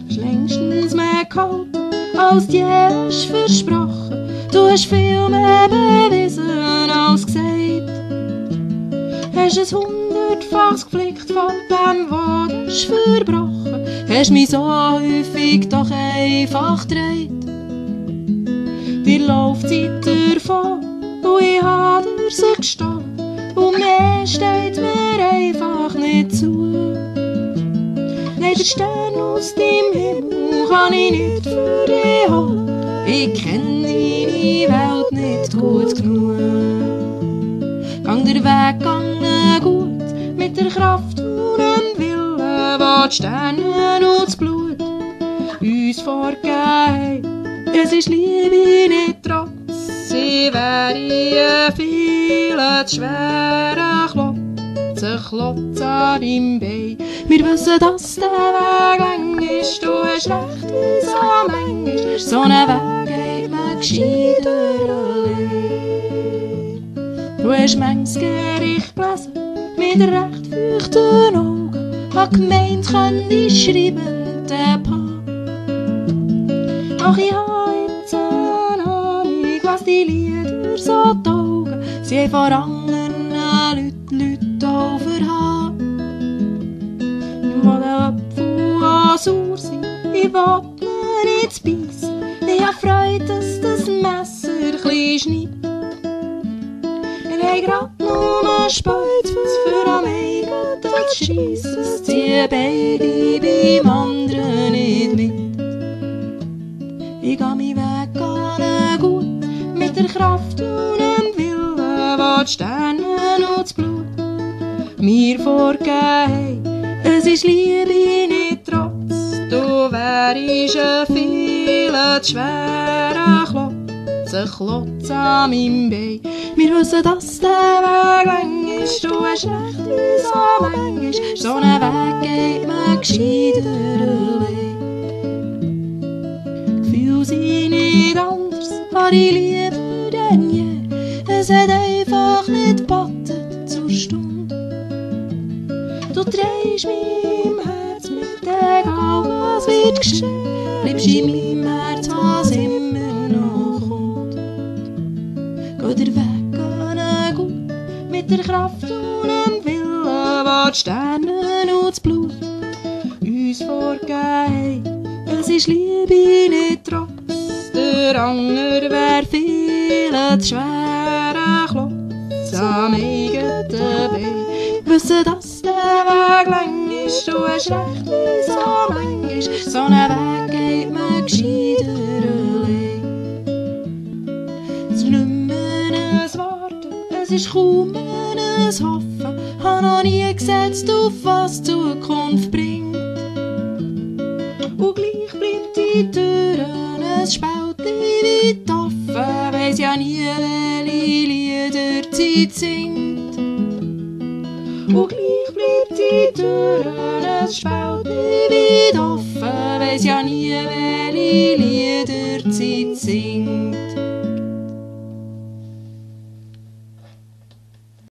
Ist längstens mehr gehalten, als dir hast versprochen. Du hast viel mehr bewiesen als gesagt. Hast es 100-fach geflickt von dem, was du hast verbrochen. Hast mich so häufig doch einfach gedreht. Die Laufzeit davon, und ich hab dir sie gestanden. Und mehr steht mir einfach nicht zu. Nein, der Stern aus deinem Himmel kann ich nicht für dich holen. Ich kenn deine Welt nicht gut genug. Gang der Weg gange gut, mit der Kraft und dem Willen, was die Sterne und das Blut uns vorgeben. Es ist Liebe, nicht Trotz, sie wäre viel zu schwerer Klotz an deinem Bein. Wir wissen, dass der Weg lang ist, du hast recht, wie so manchmal. So einen Weg geht man gescheiter allein. Du hast manches Gericht gelesen, mit recht feuchten Augen. Hab gemeint, könnte ich schreiben, der Paar. Doch ich hab jetzt eine Ahnung, was die Lieder so taugen. Sie haben vor anderen Leuten auch verhaben. Ich will den Apfel auch sauer sein, ich will mir nicht beißen. Ich hab Freude, dass das Messer klein schneidet. Wir haben grad nur Speuzfuss für am eigenen zu schreissen. Es ziehen beide beim anderen nicht mit. Ich geh meinen Weg gehen gut, mit der Kraft und dem Willen, was die Sterne und das Blut mir vorgeben. Es ist Liebe, nicht Trotz, du wärst ein viel zu schwerer Klotz an meinem Bein. Wir wissen, dass der Weg lang ist, du hast recht, wie so manchmal. So einen Weg geht man gescheiter allein. Gefühle sind nicht anders, habe ich lieber denn je. Es hat einfach nicht gepattet zur Stunde. Du drehst mich im Herz mit, egal was wird geschehen. Bleibst in meinem Herz, was immer noch kommt. Geht der Weg gut, mit der Kraft und dem Willen, was die Sterne und das Blut uns vorgeben. Es ist Liebe, nicht Trotz, der Anger wär viel zu schwerer Klotz am eigenen Bein. Wissen, dass der Weg lang ist, du hast recht, wie so manchmal. So einen Weg geht man gescheiter allein. Es ist nicht mehr ein Warten, es ist kaum ein Hoffen. Hab noch nie gesetzt, auf was die Zukunft bringt. Und gleich bleibt die Türen ein Spalt weit offen. Weiss ja nie, welche Lieder die Zeit singt. Und gleich bleibt die Türen ein Spalt weit offen. Weiss ja nie,